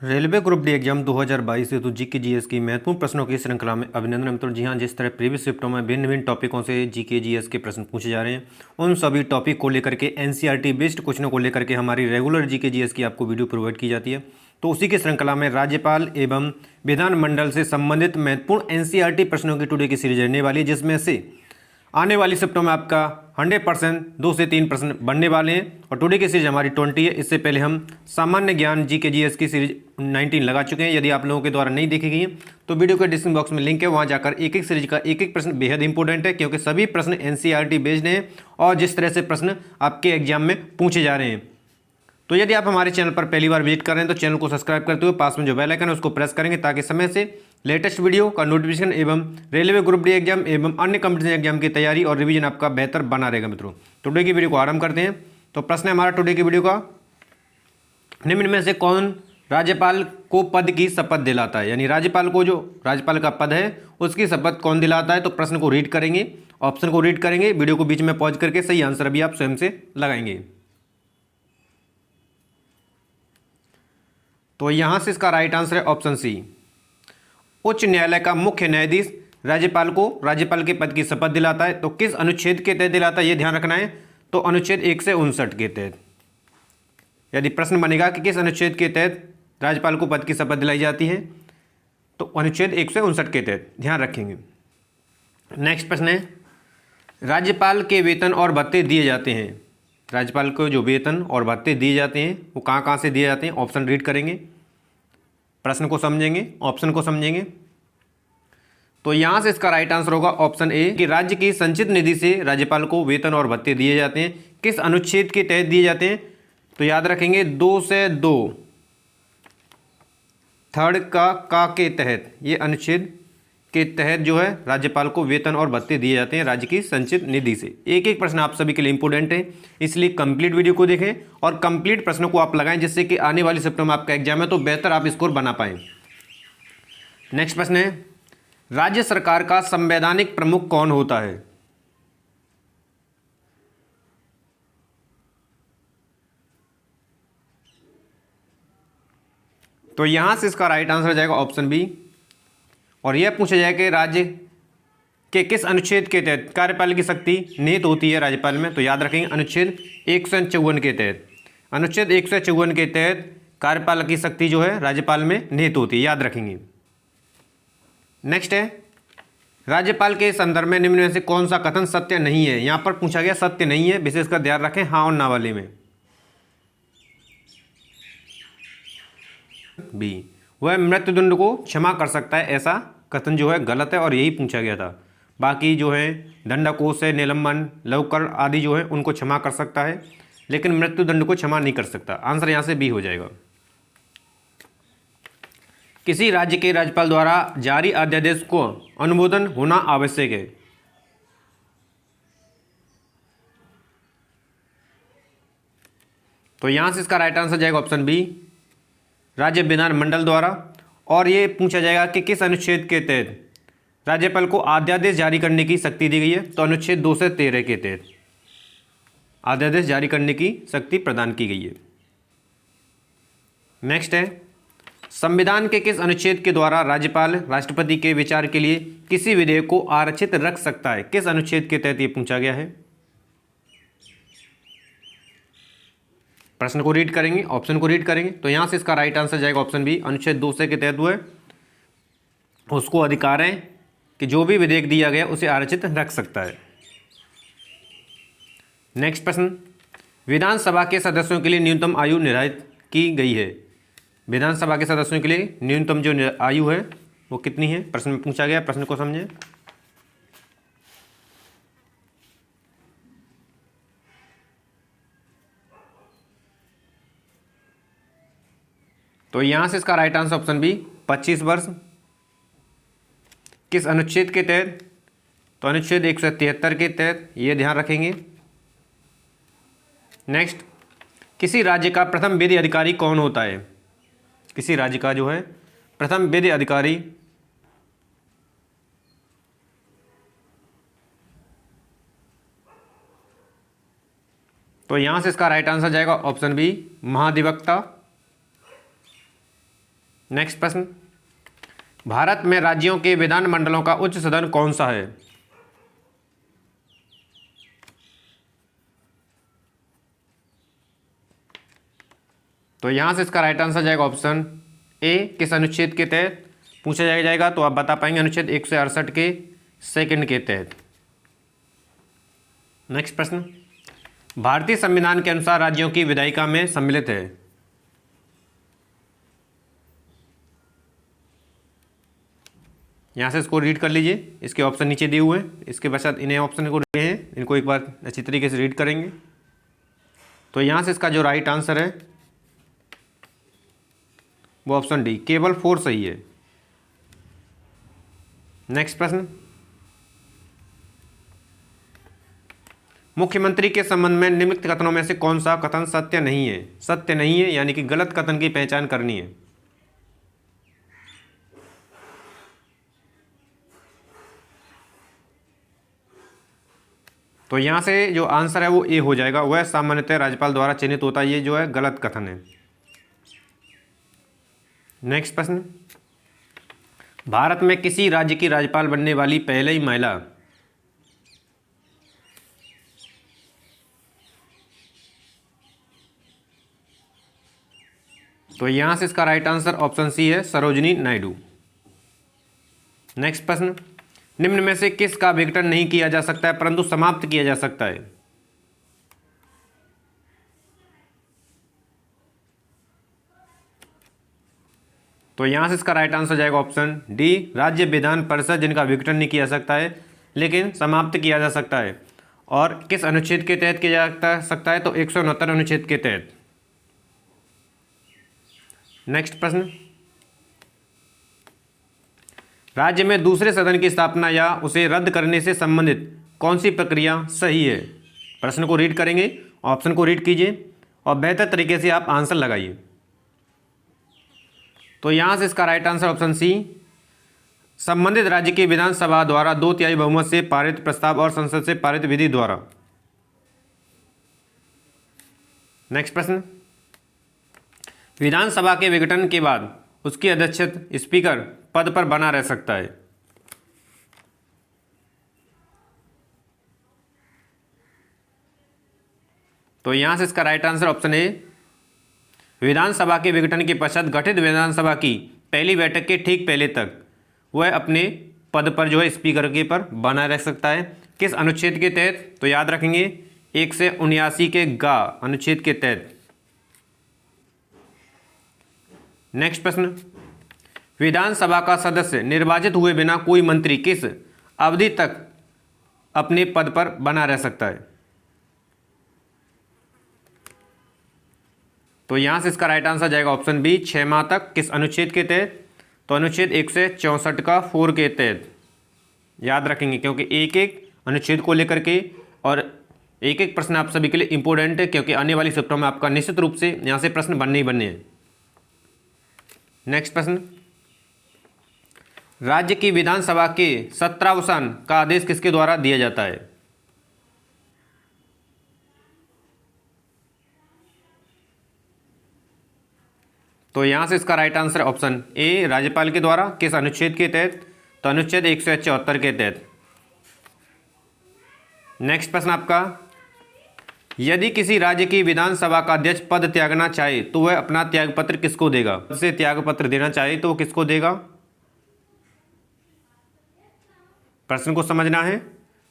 Railway group D exam 2022 हेतु GK GS की महत्वपूर्ण प्रश्नों की श्रृंखला में अभिनंदन मित्रों। जी हाँ, जिस तरह प्रीवियस शिफ्टों में भिन्न भिन्न टॉपिकों से जीके जीएस के प्रश्न पूछे जा रहे हैं, उन सभी टॉपिक को लेकर के एनसीईआरटी बेस्ड क्वेश्चनों को लेकर के हमारी रेगुलर जीके जीएस की आपको वीडियो प्रोवाइड की जाती है। तो उसी की श्रृंखला में राज्यपाल एवं विधानमंडल से संबंधित महत्वपूर्ण एनसीईआरटी प्रश्नों की टुडे की सीरीज रहने वाली है, जिसमें से आने वाली शिफ्टों में आपका 100% 2 से 3 प्रश्न बनने वाले हैं और टुडे की सीरीज हमारी 20 है। इससे पहले हम सामान्य ज्ञान जीके जीएस की सीरीज 19 लगा चुके हैं। यदि आप लोगों के द्वारा नहीं देखी गई है तो वीडियो के डिस्क्रिप्शन बॉक्स में लिंक है, वहां जाकर एक एक सीरीज का एक एक प्रश्न बेहद इंपॉर्टेंट है, क्योंकि सभी प्रश्न एनसीईआरटी बेस्ड हैं और जिस तरह से प्रश्न आपके एग्जाम में पूछे जा रहे हैं। तो यदि आप हमारे चैनल पर पहली बार विजिट कर रहे हैं तो चैनल को सब्सक्राइब करते हुए पास में जो बेल आइकन है उसको प्रेस करेंगे, ताकि समय से लेटेस्ट वीडियो का नोटिफिकेशन एवं रेलवे ग्रुप डी एग्जाम एवं अन्य कॉम्पिटिशन एग्जाम की तैयारी और रिवीजन आपका बेहतर बना रहेगा। मित्रों, टुडे की वीडियो को आरंभ करते हैं। तो प्रश्न है हमारा टुडे की वीडियो का, निम्न में से कौन राज्यपाल को पद की शपथ दिलाता है, यानी राज्यपाल को जो राज्यपाल का पद है उसकी शपथ कौन दिलाता है। तो प्रश्न को रीड करेंगे, ऑप्शन को रीड करेंगे, वीडियो को बीच में पॉज करके सही आंसर भी आप स्वयं से लगाएंगे। तो यहां से इसका राइट आंसर है ऑप्शन सी। उच्च न्यायालय का मुख्य न्यायाधीश राज्यपाल को राज्यपाल के पद की शपथ दिलाता है। तो किस अनुच्छेद के तहत दिलाता है, यह ध्यान रखना है। तो अनुच्छेद 159 के तहत। यदि प्रश्न बनेगा कि किस अनुच्छेद के तहत राज्यपाल को पद की शपथ दिलाई जाती है, तो अनुच्छेद 159 के तहत, ध्यान रखेंगे। नेक्स्ट प्रश्न है, राज्यपाल के वेतन और भत्ते दिए जाते हैं। राज्यपाल को जो वेतन और भत्ते दिए जाते हैं वो कहाँ कहाँ से दिए जाते हैं, ऑप्शन रीड करेंगे, प्रश्न को समझेंगे, ऑप्शन को समझेंगे। तो यहां से इसका राइट आंसर होगा ऑप्शन ए कि राज्य की संचित निधि से राज्यपाल को वेतन और भत्ते दिए जाते हैं। किस अनुच्छेद के तहत दिए जाते हैं, तो याद रखेंगे 2 से 2 थर्ड का के तहत, ये अनुच्छेद के तहत जो है राज्यपाल को वेतन और भत्ते दिए जाते हैं राज्य की संचित निधि से। एक एक प्रश्न आप सभी के लिए इंपॉर्टेंट है, इसलिए कंप्लीट वीडियो को देखें और कंप्लीट प्रश्नों को आप लगाएं, जिससे कि आने वाली शिफ्टों में आपका एग्जाम है तो बेहतर आप स्कोर बना पाएं। नेक्स्ट प्रश्न है, राज्य सरकार का संवैधानिक प्रमुख कौन होता है। तो यहां से इसका राइट आंसर हो जाएगा ऑप्शन बी, और यह पूछा जाए कि राज्य के किस अनुच्छेद के तहत कार्यपालिक शक्ति निहित होती है राज्यपाल में। तो याद रखेंगे अनुच्छेद 154 के तहत। अनुच्छेद 154 के तहत कार्यपालक की शक्ति जो है राज्यपाल में निहित होती है, याद रखेंगे। नेक्स्ट है, राज्यपाल के संदर्भ में निम्न में से कौन सा कथन सत्य नहीं है। यहां पर पूछा गया सत्य नहीं है, विशेषकर ध्यान रखें हाँ और ना वाले में। बी, वह मृत्युदंड को क्षमा कर सकता है, ऐसा कथन जो है गलत है और यही पूछा गया था। बाकी जो है दंडकोष है, निलंबन, लवकर आदि जो है उनको क्षमा कर सकता है, लेकिन मृत्युदंड को क्षमा नहीं कर सकता। आंसर यहां से बी हो जाएगा। किसी राज्य के राज्यपाल द्वारा जारी अध्यादेश को अनुमोदन होना आवश्यक है। तो यहां से इसका राइट आंसर जाएगा ऑप्शन बी, राज्य विधानमंडल द्वारा। और ये पूछा जाएगा कि किस अनुच्छेद के तहत राज्यपाल को अध्यादेश जारी करने की शक्ति दी गई है। तो अनुच्छेद 2 से 13 के तहत अध्यादेश जारी करने की शक्ति प्रदान की गई है। नेक्स्ट है, संविधान के किस अनुच्छेद के द्वारा राज्यपाल राष्ट्रपति के विचार के लिए किसी विधेयक को आरक्षित रख सकता है। किस अनुच्छेद के तहत ये पूछा गया है। प्रश्न को रीड करेंगे, ऑप्शन को रीड करेंगे। तो यहां से इसका राइट आंसर जाएगा ऑप्शन बी, अनुच्छेद 2 के तहत वो है उसको अधिकार है कि जो भी विधेयक दिया गया उसे आरक्षित रख सकता है। नेक्स्ट प्रश्न, विधानसभा के सदस्यों के लिए न्यूनतम आयु निर्धारित की गई है। विधानसभा के सदस्यों के लिए न्यूनतम जो आयु है वो कितनी है, प्रश्न में पूछा गया। प्रश्न को समझें। तो यहां से इसका राइट आंसर ऑप्शन बी 25 वर्ष। किस अनुच्छेद के तहत, तो अनुच्छेद 173 के तहत, ये ध्यान रखेंगे। नेक्स्ट, किसी राज्य का प्रथम विधि अधिकारी कौन होता है। किसी राज्य का जो है प्रथम विधि अधिकारी, तो यहां से इसका राइट आंसर जाएगा ऑप्शन बी, महाधिवक्ता। नेक्स्ट प्रश्न, भारत में राज्यों के विधानमंडलों का उच्च सदन कौन सा है? तो यहां से इसका राइट आंसर जाएगा ऑप्शन ए। किस अनुच्छेद के तहत पूछा जाएगा तो आप बता पाएंगे अनुच्छेद 168 के सेकंड के तहत। नेक्स्ट प्रश्न, भारतीय संविधान के अनुसार राज्यों की विधायिका में सम्मिलित है। यहाँ से इसको रीड कर लीजिए, इसके ऑप्शन नीचे दिए हुए हैं, इसके पश्चात इन्हें ऑप्शन को दिए हैं, इनको एक बार अच्छी तरीके से रीड करेंगे। तो यहाँ से इसका जो राइट आंसर है वो ऑप्शन डी, केवल 4 सही है। नेक्स्ट प्रश्न, मुख्यमंत्री के संबंध में निम्नलिखित कथनों में से कौन सा कथन सत्य नहीं है? सत्य नहीं है यानी कि गलत कथन की पहचान करनी है। तो यहां से जो आंसर है वो ए हो जाएगा, वह सामान्यतः राज्यपाल द्वारा चयनित होता है, ये जो है गलत कथन है। नेक्स्ट प्रश्न, भारत में किसी राज्य की राज्यपाल बनने वाली पहली महिला? तो यहां से इसका राइट आंसर ऑप्शन सी है, सरोजिनी नायडू। नेक्स्ट प्रश्न, निम्न में से किस का विघटन नहीं किया जा सकता है परंतु समाप्त किया जा सकता है? तो यहां से इसका राइट आंसर जाएगा ऑप्शन डी, राज्य विधान परिषद, जिनका विघटन नहीं किया जा सकता है लेकिन समाप्त किया जा सकता है। और किस अनुच्छेद के तहत किया जा सकता है? तो 169 अनुच्छेद के तहत। नेक्स्ट प्रश्न, राज्य में दूसरे सदन की स्थापना या उसे रद्द करने से संबंधित कौन सी प्रक्रिया सही है? प्रश्न को रीड करेंगे, ऑप्शन को रीड कीजिए और बेहतर तरीके से आप आंसर लगाइए। तो यहां से इसका राइट आंसर ऑप्शन सी, संबंधित राज्य की विधानसभा द्वारा 2/3 बहुमत से पारित प्रस्ताव और संसद से पारित विधि द्वारा। नेक्स्ट प्रश्न, विधानसभा के विघटन के बाद उसकी अध्यक्ष स्पीकर पद पर बना रह सकता है। तो यहां से इसका राइट आंसर ऑप्शन ए, विधानसभा के विघटन के पश्चात गठित विधानसभा की पहली बैठक के ठीक पहले तक वह अपने पद पर जो है स्पीकर के पर बना रह सकता है। किस अनुच्छेद के तहत? तो याद रखेंगे 179 के गा अनुच्छेद के तहत। नेक्स्ट प्रश्न, विधानसभा का सदस्य निर्वाचित हुए बिना कोई मंत्री किस अवधि तक अपने पद पर बना रह सकता है? तो यहां से इसका राइट आंसर जाएगा ऑप्शन बी, 6 माह तक। किस अनुच्छेद के तहत? तो अनुच्छेद 164 का 4 के तहत। याद रखेंगे क्योंकि एक एक अनुच्छेद को लेकर के और एक एक प्रश्न आप सभी के लिए इंपॉर्टेंट है, क्योंकि आने वाली शिफ्टों में आपका निश्चित रूप से यहां से प्रश्न बनने ही बनने हैं। नेक्स्ट प्रश्न, राज्य की विधानसभा के सत्रावसान का आदेश किसके द्वारा दिया जाता है? तो यहां से इसका राइट आंसर ऑप्शन ए, राज्यपाल के द्वारा। किस अनुच्छेद के तहत? तो अनुच्छेद 174 के तहत। नेक्स्ट प्रश्न आपका, यदि किसी राज्य की विधानसभा का अध्यक्ष पद त्यागना चाहे तो वह अपना त्यागपत्र किसको देगा? उसे त्यागपत्र देना चाहे तो वो किसको देगा? प्रश्न को समझना है।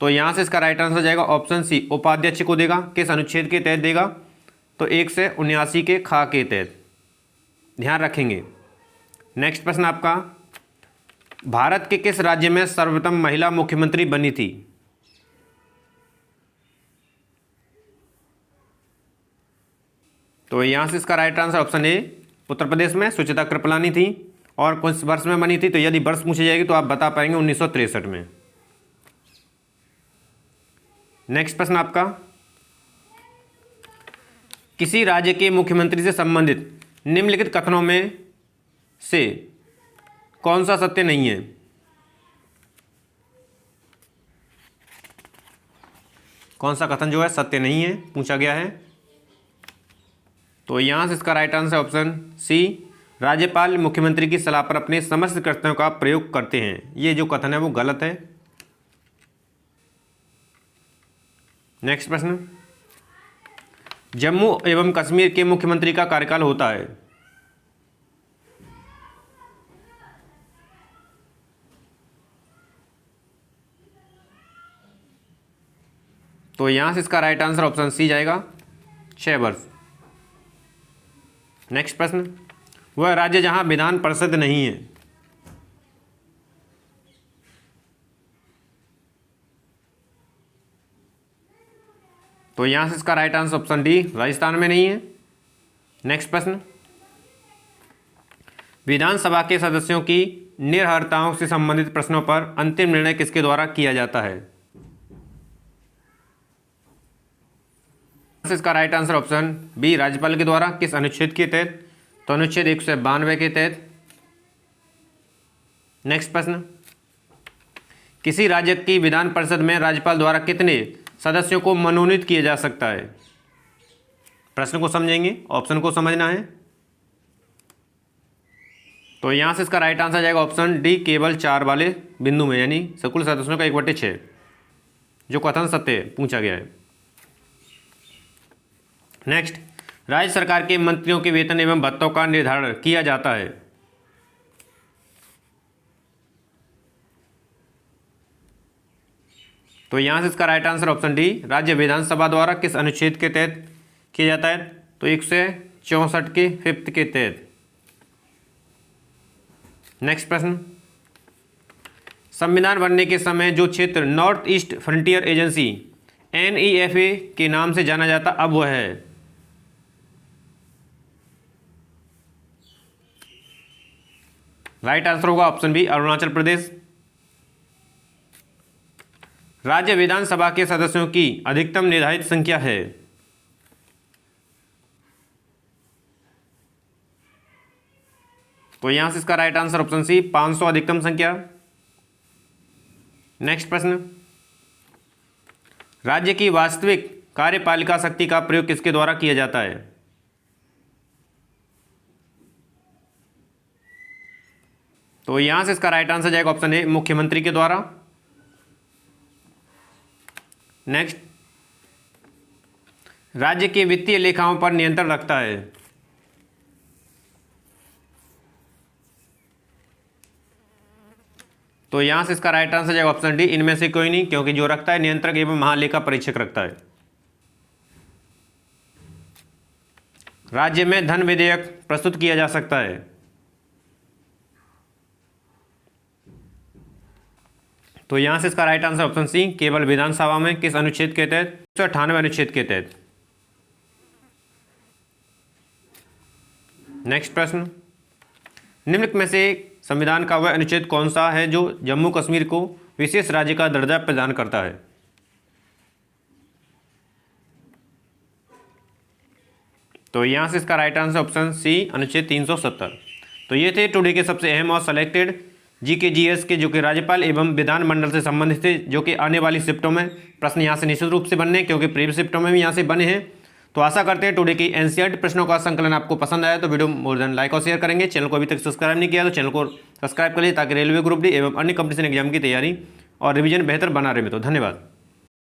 तो यहां से इसका राइट आंसर जाएगा ऑप्शन सी, उपाध्यक्ष को देगा। किस अनुच्छेद के तहत देगा? तो 179 के खा के तहत। ध्यान रखेंगे। नेक्स्ट प्रश्न आपका, भारत के किस राज्य में सर्वप्रथम महिला मुख्यमंत्री बनी थी? तो यहां से इसका right answer option A, Uttar Pradesh में सुचिता कृपलानी थी। और किस वर्ष में बनी थी? तो यदि वर्ष पूछी जाएगी तो आप बता पाएंगे 1963 में। नेक्स्ट प्रश्न आपका, किसी राज्य के मुख्यमंत्री से संबंधित निम्नलिखित कथनों में से कौन सा सत्य नहीं है? कौन सा कथन जो है सत्य नहीं है पूछा गया है। तो यहां से इसका राइट आंसर ऑप्शन सी, राज्यपाल मुख्यमंत्री की सलाह पर अपने समस्त कर्तव्यों का प्रयोग करते हैं। ये जो कथन है वो गलत है। नेक्स्ट प्रश्न, जम्मू एवं कश्मीर के मुख्यमंत्री का कार्यकाल होता है। तो यहां से इसका राइट आंसर ऑप्शन सी जाएगा, 6 वर्ष। नेक्स्ट प्रश्न, वह राज्य जहां विधान परिषद नहीं है। तो यहां से इसका right answer option D, Rajasthan में नहीं है। नेक्स्ट प्रश्न, विधानसभा के सदस्यों की निर्भरताओं से संबंधित प्रश्नों पर अंतिम निर्णय किसके द्वारा किया जाता है। इसका राइट आंसर ऑप्शन बी, राज्यपाल के द्वारा। किस अनुच्छेद के तहत? तो अनुच्छेद 192 के तहत। नेक्स्ट प्रश्न, किसी राज्य की विधान परिषद में राज्यपाल द्वारा कितने सदस्यों को मनोनीत किया जा सकता है। प्रश्न को समझेंगे, ऑप्शन को समझना है। तो यहां से इसका राइट आंसर जाएगा ऑप्शन डी, केवल 4 वाले बिंदु में, यानी कुल सदस्यों का 1/6, जो कथन सत्य पूछा गया है। नेक्स्ट, राज्य सरकार के मंत्रियों के वेतन एवं भत्तों का निर्धारण किया जाता है। तो यहां से इसका राइट आंसर ऑप्शन डी, राज्य विधानसभा द्वारा। किस अनुच्छेद के तहत किया जाता है? तो 164 के 5th के तहत। नेक्स्ट प्रश्न, संविधान बनने के समय जो क्षेत्र north east frontier agency NEFA के नाम से जाना जाता, अब वह है। राइट आंसर होगा ऑप्शन बी, अरुणाचल प्रदेश। राज्य विधानसभा के सदस्यों की अधिकतम निर्धारित संख्या है। तो यहां से इसका राइट आंसर ऑप्शन सी, 500 अधिकतम संख्या। नेक्स्ट प्रश्न, राज्य की वास्तविक कार्यपालिका शक्ति का प्रयोग किसके द्वारा किया जाता है। तो यहां से इसका राइट आंसर जाएगा ऑप्शन ए, मुख्यमंत्री के द्वारा। नेक्स्ट, राज्य के वित्तीय लेखाओं पर नियंत्रण रखता है। तो यहां से इसका राइट आंसर जाएगा ऑप्शन डी, इनमें से कोई नहीं, क्योंकि जो रखता है नियंत्रक एवं महालेखा परीक्षक रखता है। राज्य में धन विधेयक प्रस्तुत किया जा सकता है। तो यहां से इसका राइट आंसर ऑप्शन सी, केवल विधानसभा में। किस अनुच्छेद के तहत? 198 अनुच्छेद के तहत। नेक्स्ट प्रश्न, निम्नलिखित में से संविधान का वह अनुच्छेद कौन सा है जो जम्मू कश्मीर को विशेष राज्य का दर्जा प्रदान करता है। तो यहां से इसका राइट आंसर ऑप्शन सी, अनुच्छेद 370। तो ये थे टुडे के सबसे अहम और सेलेक्टेड जीके जीएस के, जो कि राज्यपाल एवं विधानमंडल से संबंधित थे, जो कि आने वाली शिफ्टों में प्रश्न यहाँ से निश्चित रूप से बनने, क्योंकि प्रीवियस शिफ्टों में भी यहाँ से बने हैं। तो आशा करते हैं टुडे की एनसीईआरटी प्रश्नों का संकलन आपको पसंद आया तो वीडियो मोर देन लाइक और शेयर करेंगे। चैनल को अभी तक सब्सक्राइब नहीं किया तो चैनल को सब्सक्राइब कर लीजिए, ताकि रेलवे ग्रुप डी एवं अन्य कंपटीशन एग्जाम की तैयारी और रिवीजन बेहतर बना रहे। तो धन्यवाद।